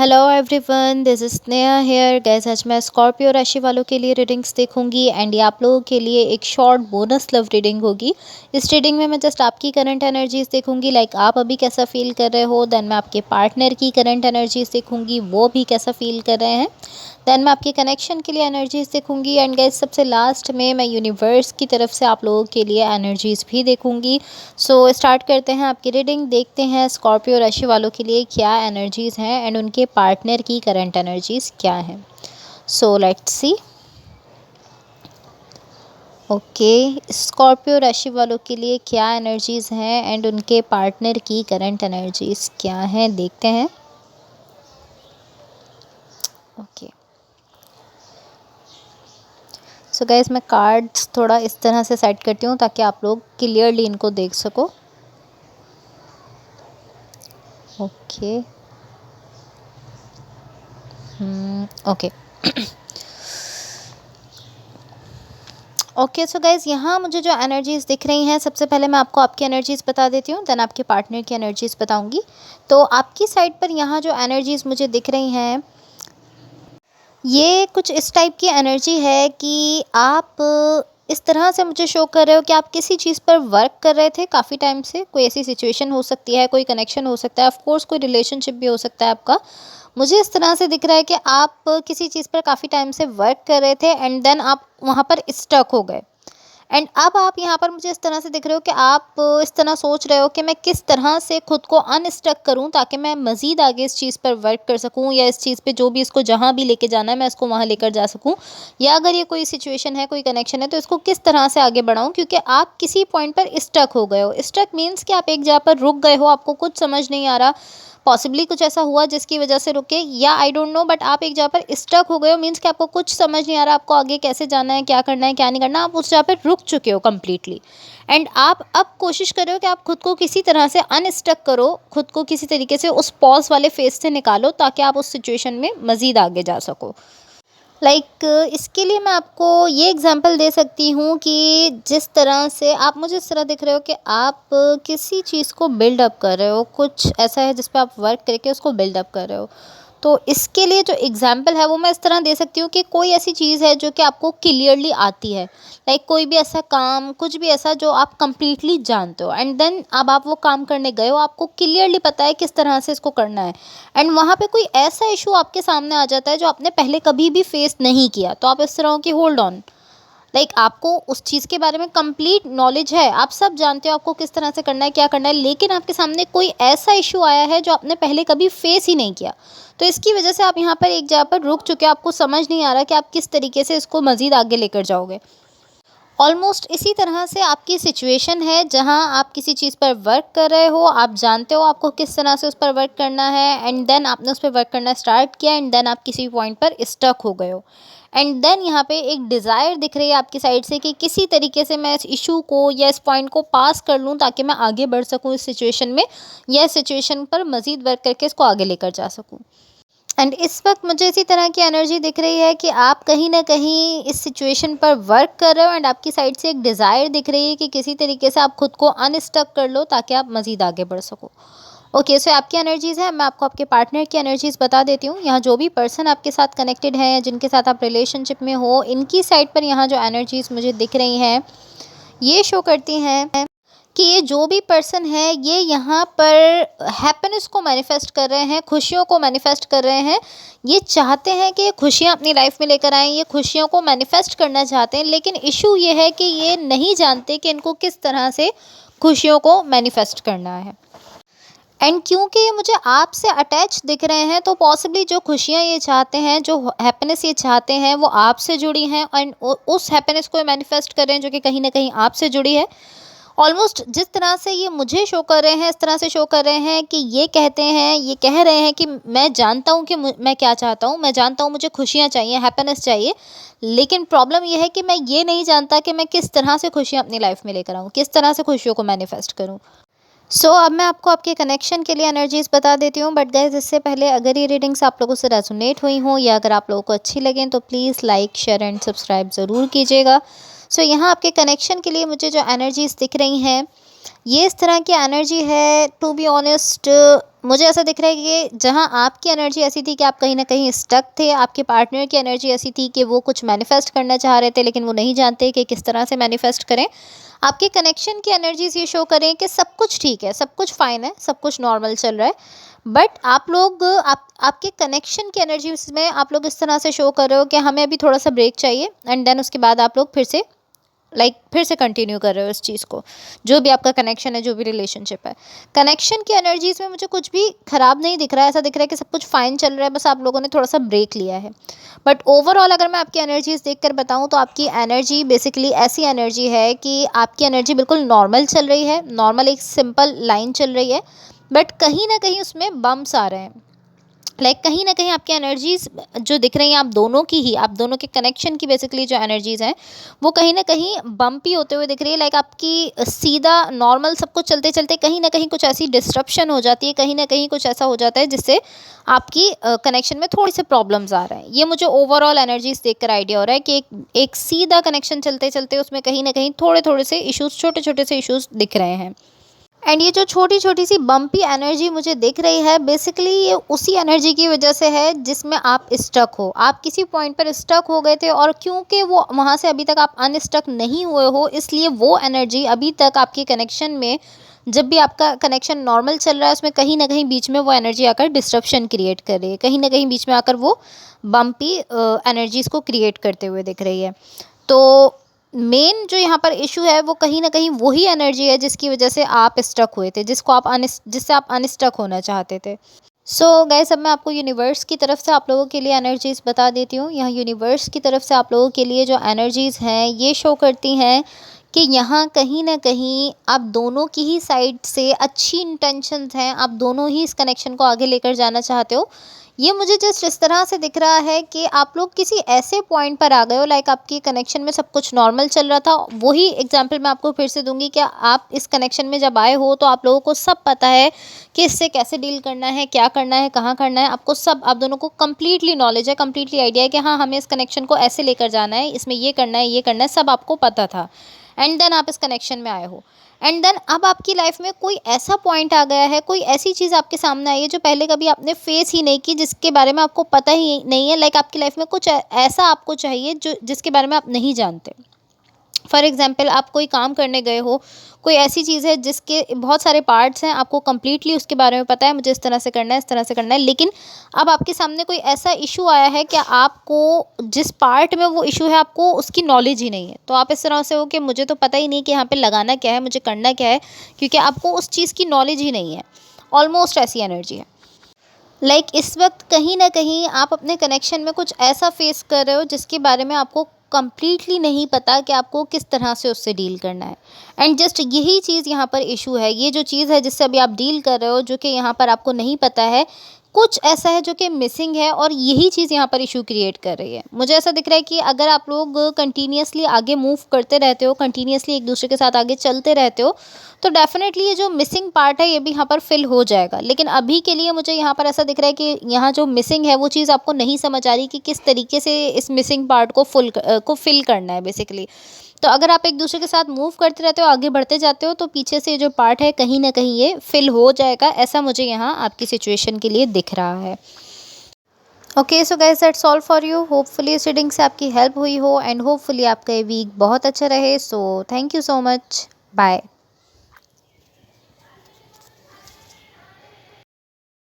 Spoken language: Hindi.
Hello everyone, this is Sneha hair guys. आज मैं स्कॉर्पियो राशि वालों के लिए रीडिंग्स देखूंगी एंड ये आप लोगों के लिए एक शॉर्ट बोनस लव रीडिंग होगी। इस रीडिंग में मैं जस्ट आपकी करंट एनर्जीज देखूंगी, लाइक आप अभी कैसा फील कर रहे हो। देन मैं आपके पार्टनर की करंट एनर्जीज देखूंगी, वो भी कैसा फील कर रहे हैं। देन मैं आपके कनेक्शन के लिए एनर्जीज देखूंगी एंड गाइस सबसे लास्ट में मैं यूनिवर्स की तरफ से आप लोगों के लिए एनर्जीज भी देखूंगी। सो स्टार्ट करते हैं आपकी रीडिंग, देखते हैं स्कॉर्पियो राशि वालों के लिए क्या एनर्जीज़ हैं एंड उनके पार्टनर की करंट एनर्जीज़ क्या हैं। So let's see. Okay, Scorpio राशि वालों के लिए क्या एनर्जीज़ हैं एंड उनके पार्टनर की करंट एनर्जीज़ क्या हैं, देखते हैं। ओके, सो गाइस मैं कार्ड्स थोड़ा इस तरह से सेट करती हूँ ताकि आप लोग क्लियरली इनको देख सको। Okay okay okay, so guys यहाँ मुझे जो एनर्जीज़ दिख रही हैं, सबसे पहले मैं आपको आपकी एनर्जीज़ बता देती हूँ, देन आपके पार्टनर की एनर्जीज़ बताऊँगी। तो आपकी साइड पर यहाँ जो एनर्जीज़ मुझे दिख रही हैं, ये कुछ इस टाइप की एनर्जी है कि आप इस तरह से मुझे शो कर रहे हो कि आप किसी चीज़ पर वर्क कर रहे थे काफ़ी टाइम से। कोई ऐसी सिचुएशन हो सकती है, कोई कनेक्शन हो सकता है, ऑफ कोर्स कोई रिलेशनशिप भी हो सकता है आपका। मुझे इस तरह से दिख रहा है कि आप किसी चीज़ पर काफ़ी टाइम से वर्क कर रहे थे एंड देन आप वहाँ पर स्टक हो गए। एंड अब आप यहाँ पर मुझे इस तरह से दिख रहे हो कि आप इस तरह सोच रहे हो कि मैं किस तरह से खुद को अनस्टक करूँ ताकि मैं मज़ीद आगे इस चीज़ पर वर्क कर सकूँ, या इस चीज़ पे जो भी इसको जहाँ भी लेके जाना है मैं इसको वहाँ लेकर जा सकूँ। या अगर ये कोई सिचुएशन है, कोई कनेक्शन है, तो इसको किस तरह से आगे बढ़ाऊँ, क्योंकि आप किसी पॉइंट पर स्टक हो गए हो। स्टक मीन्स कि आप एक जगह पर रुक गए हो, आपको कुछ समझ नहीं आ रहा। पॉसिबली कुछ ऐसा हुआ जिसकी वजह से रुके, या आई डोंट नो, बट आप एक जगह पर स्टक हो गए हो। मीन्स कि आपको कुछ समझ नहीं आ रहा, आपको आगे कैसे जाना है, क्या करना है, क्या नहीं करना। आप उस जगह पर रुक चुके हो कम्प्लीटली एंड आप अब कोशिश कर रहे हो कि आप खुद को किसी तरह से अनस्टक करो, खुद को किसी तरीके से उस पॉज वाले फेज से निकालो ताकि आप उस सिचुएशन में मज़ीद आगे जा सको। इसके लिए मैं आपको ये एग्जांपल दे सकती हूँ कि जिस तरह से आप मुझे इस तरह दिख रहे हो कि आप किसी चीज़ को बिल्ड अप कर रहे हो, कुछ ऐसा है जिस पे आप वर्क करके उसको बिल्ड अप कर रहे हो। तो इसके लिए जो एग्जांपल है वो मैं इस तरह दे सकती हूँ कि कोई ऐसी चीज़ है जो कि आपको क्लियरली आती है, कोई भी ऐसा काम, कुछ भी ऐसा जो आप कंप्लीटली जानते हो एंड देन अब आप वो काम करने गए हो, आपको क्लियरली पता है किस तरह से इसको करना है एंड वहाँ पे कोई ऐसा इशू आपके सामने आ जाता है जो आपने पहले कभी भी फेस नहीं किया। तो आप इस तरह हो कि होल्ड ऑन, आपको उस चीज़ के बारे में कंप्लीट नॉलेज है, आप सब जानते हो आपको किस तरह से करना है, क्या करना है, लेकिन आपके सामने कोई ऐसा इशू आया है जो आपने पहले कभी फेस ही नहीं किया। तो इसकी वजह से आप यहाँ पर एक जगह पर रुक चुके हो, आपको समझ नहीं आ रहा कि आप किस तरीके से इसको मज़ीद आगे लेकर जाओगे। ऑलमोस्ट इसी तरह से आपकी सिचुएशन है जहां आप किसी चीज़ पर वर्क कर रहे हो, आप जानते हो आपको किस तरह से उस पर वर्क करना है एंड देन आपने उस पर वर्क करना स्टार्ट किया एंड देन आप किसी पॉइंट पर स्टक हो गए हो एंड देन यहाँ पे एक डिज़ायर दिख रही है आपकी साइड से कि किसी तरीके से मैं इस इशू को या इस पॉइंट को पास कर लूँ ताकि मैं आगे बढ़ सकूँ इस सिचुएशन में, या इस सिचुएशन पर मज़ीद वर्क करके इसको आगे लेकर जा सकूँ। एंड इस वक्त मुझे इसी तरह की एनर्जी दिख रही है कि आप कहीं ना कहीं इस सिचुएशन पर वर्क कर रहे हो एंड आपकी साइड से एक डिज़ायर दिख रही है कि किसी तरीके से आप खुद को अनस्टक कर लो ताकि आप मज़ीद आगे बढ़ सको। ओके, सो आपकी एनर्जीज़ है, मैं आपको आपके पार्टनर की एनर्जीज़ बता देती हूँ। यहाँ जो भी पर्सन आपके साथ कनेक्टेड है या जिनके साथ आप रिलेशनशिप में हो, इनकी साइड पर यहाँ जो एनर्जीज़ मुझे दिख रही हैं, ये शो करती हैं कि ये जो भी पर्सन है ये यहाँ पर हैप्पीनेस को मैनिफेस्ट कर रहे हैं, खुशियों को मैनिफेस्ट कर रहे हैं। ये चाहते हैं कि ये खुशियाँ अपनी लाइफ में लेकर आएँ, ये खुशियों को मैनिफेस्ट करना चाहते हैं, लेकिन इशू ये है कि ये नहीं जानते कि इनको किस तरह से खुशियों को मैनिफेस्ट करना है। एंड क्योंकि ये मुझे आपसे अटैच दिख रहे हैं, तो पॉसिबली जो खुशियाँ ये चाहते हैं, जो हैप्पीनेस ये चाहते हैं, वो आपसे जुड़ी हैं एंड उस हैप्पीनेस को मैनिफेस्ट कर रहे हैं जो कि कहीं ना कहीं आपसे जुड़ी है। ऑलमोस्ट जिस तरह से ये मुझे शो कर रहे हैं, इस तरह से शो कर रहे हैं कि ये कहते हैं, ये कह रहे हैं कि मैं जानता हूँ कि मैं क्या चाहता हूँ, मैं जानता हूँ मुझे खुशियाँ चाहिए, हैप्पीनेस चाहिए, लेकिन प्रॉब्लम ये है कि मैं ये नहीं जानता कि मैं किस तरह से खुशियाँ अपनी लाइफ में लेकर आऊँ, किस तरह से खुशियों को मैनिफेस्ट करूँ। अब मैं आपको आपके कनेक्शन के लिए एनर्जीज़ बता देती हूँ, बट गाइज़ इससे पहले अगर ये रीडिंग्स आप लोगों से रेजोनेट हुई हों या अगर आप लोगों को अच्छी लगें तो please like, share and subscribe ज़रूर कीजिएगा। यहाँ आपके कनेक्शन के लिए मुझे जो एनर्जीज़ दिख रही हैं, ये इस तरह की एनर्जी है, टू बी ऑनेस्ट मुझे ऐसा दिख रहा है कि जहाँ आपकी एनर्जी ऐसी थी कि आप कहीं न कहीं स्टक थे, आपके पार्टनर की एनर्जी ऐसी थी कि वो कुछ मैनिफेस्ट करना चाह रहे थे, लेकिन वो नहीं जानते कि किस तरह से मैनिफेस्ट करें। आपके कनेक्शन की एनर्जीज़ ये शो कर रही हैं कि सब कुछ ठीक है, सब कुछ फ़ाइन है, सब कुछ नॉर्मल चल रहा है। बट आप लोग आपके कनेक्शन की एनर्जीज़ में आप लोग इस तरह से शो कर रहे हो कि हमें अभी थोड़ा-सा ब्रेक चाहिए, एंड देन उसके बाद आप लोग फिर से कंटिन्यू कर रहे हो इस चीज़ को, जो भी आपका कनेक्शन है, जो भी रिलेशनशिप है। कनेक्शन की एनर्जीज़ में मुझे कुछ भी ख़राब नहीं दिख रहा है, ऐसा दिख रहा है कि सब कुछ फ़ाइन चल रहा है, बस आप लोगों ने थोड़ा-सा ब्रेक लिया है। बट ओवरऑल अगर मैं आपकी एनर्जीज़ देख कर बताऊँ, तो आपकी एनर्जी बेसिकली ऐसी एनर्जी है कि आपकी एनर्जी बिल्कुल नॉर्मल चल रही है, नॉर्मल एक सिंपल लाइन चल रही है, बट कहीं न कहीं उसमें बम्प्स आ रहे हैं। कहीं न कहीं आपकी एनर्जीज़ जो दिख रही हैं, आप दोनों के कनेक्शन की बेसिकली जो एनर्जीज़ हैं, वो कहीं न कहीं बम्पी होते हुए दिख रही है। आपकी सीधा नॉर्मल सब कुछ चलते-चलते कहीं न कहीं कुछ ऐसी डिस्रप्शन हो जाती है, कहीं न कहीं कुछ ऐसा हो जाता है जिससे आपकी कनेक्शन में थोड़े-से प्रॉब्लम्स आ रहे हैं। ये मुझे ओवरऑल एनर्जीज़ देखकर आइडिया हो रहा है कि एक एक सीधा कनेक्शन चलते-चलते उसमें कहीं न कहीं थोड़े-थोड़े से इश्यूज़, छोटे-छोटे से इश्यूज़ दिख रहे हैं। एंड ये जो छोटी-छोटी सी बम्पी एनर्जी मुझे दिख रही है, बेसिकली ये उसी एनर्जी की वजह से है जिसमें आप स्टक हो। आप किसी पॉइंट पर स्टक हो गए थे, और क्योंकि वो वहाँ से अभी तक आप अनस्टक नहीं हुए हो, इसलिए वो एनर्जी अभी तक आपके कनेक्शन में, जब भी आपका कनेक्शन नॉर्मल चल रहा है, उसमें कहीं न कहीं बीच में वो एनर्जी आकर डिस्रप्शन क्रिएट कर रही है। कहीं न कहीं बीच में आकर वो बम्पी एनर्जीज़ को क्रिएट करते हुए दिख रही है। तो मेन जो यहाँ पर इशू है, वो कहीं न कहीं वही एनर्जी है जिसकी वजह से आप स्टक हुए थे, जिससे आप अनस्टक होना चाहते थे। सो गाइस, अब मैं आपको यूनिवर्स की तरफ से आप लोगों के लिए एनर्जीज़ बता देती हूँ। यहाँ यूनिवर्स की तरफ से आप लोगों के लिए जो एनर्जीज़ हैं, ये शो करती हैं कि यहाँ कहीं न कहीं आप दोनों की ही साइड से अच्छी इंटेंशंस हैं, आप दोनों ही इस कनेक्शन को आगे लेकर जाना चाहते हो। ये मुझे जस्ट इस तरह से दिख रहा है कि आप लोग किसी ऐसे पॉइंट पर आ गए हो, आपकी कनेक्शन में सब कुछ नॉर्मल चल रहा था। वही एग्जांपल मैं आपको फिर से दूंगी कि आप इस कनेक्शन में जब आए हो, तो आप लोगों को सब पता है कि इससे कैसे डील करना है, क्या करना है, कहाँ करना है। आप दोनों को कम्प्लीटली नॉलेज है, कम्प्लीटली आइडिया है कि हाँ, हमें इस कनेक्शन को ऐसे लेकर जाना है, इसमें ये करना है, ये करना है, सब आपको पता था। एंड देन आप इस कनेक्शन में आए हो, एंड देन अब आपकी लाइफ में कोई ऐसा पॉइंट आ गया है, कोई ऐसी चीज़ आपके सामने आई है जो पहले कभी आपने फेस ही नहीं की, जिसके बारे में आपको पता ही नहीं है। आपकी लाइफ में कुछ ऐसा आपको चाहिए जो जिसके बारे में आप नहीं जानते। फॉर एग्जाम्पल, आप कोई काम करने गए हो, कोई ऐसी चीज़ है जिसके बहुत सारे पार्ट्स हैं, आपको कम्प्लीटली उसके बारे में पता है, मुझे इस तरह से करना है, इस तरह से करना है, लेकिन अब आपके सामने कोई ऐसा इशू आया है कि आपको जिस पार्ट में वो इशू है, आपको उसकी नॉलेज ही नहीं है। तो आप इस तरह से हो कि मुझे तो पता ही नहीं कि यहाँ पे लगाना क्या है, मुझे करना क्या है, क्योंकि आपको उस चीज़ की नॉलेज ही नहीं है। ऑलमोस्ट ऐसी एनर्जी है। इस वक्त कहीं न कहीं आप अपने कनेक्शन में कुछ ऐसा फेस कर रहे हो जिसके बारे में आपको कंप्लीटली नहीं पता कि आपको किस तरह से उससे डील करना है। एंड जस्ट यही चीज़ यहाँ पर इशू है। ये जो चीज़ है जिससे अभी आप डील कर रहे हो, जो कि यहाँ पर आपको नहीं पता है, कुछ ऐसा है जो कि मिसिंग है, और यही चीज़ यहाँ पर इशू क्रिएट कर रही है। मुझे ऐसा दिख रहा है कि अगर आप लोग कंटिन्यूअसली आगे मूव करते रहते हो, कंटिन्यूअसली एक दूसरे के साथ आगे चलते रहते हो, तो डेफ़िनेटली ये जो मिसिंग पार्ट है, ये भी यहाँ पर फिल हो जाएगा। लेकिन अभी के लिए मुझे यहाँ पर ऐसा दिख रहा है कि यहाँ जो मिसिंग है, वो चीज़ आपको नहीं समझ आ रही कि किस तरीके से इस मिसिंग पार्ट को फिल करना है बेसिकली। तो अगर आप एक दूसरे के साथ मूव करते रहते हो, आगे बढ़ते जाते हो, तो पीछे से जो पार्ट है, कहीं न कहीं ये फिल हो जाएगा। ऐसा मुझे यहाँ आपकी सिचुएशन के लिए दिख रहा है। Okay, so guys, that's all for you. Hopefully इस रीडिंग से आपकी हेल्प हुई हो, एंड होपफुली आपका ये वीक बहुत अच्छा रहे। So thank you so much. Bye.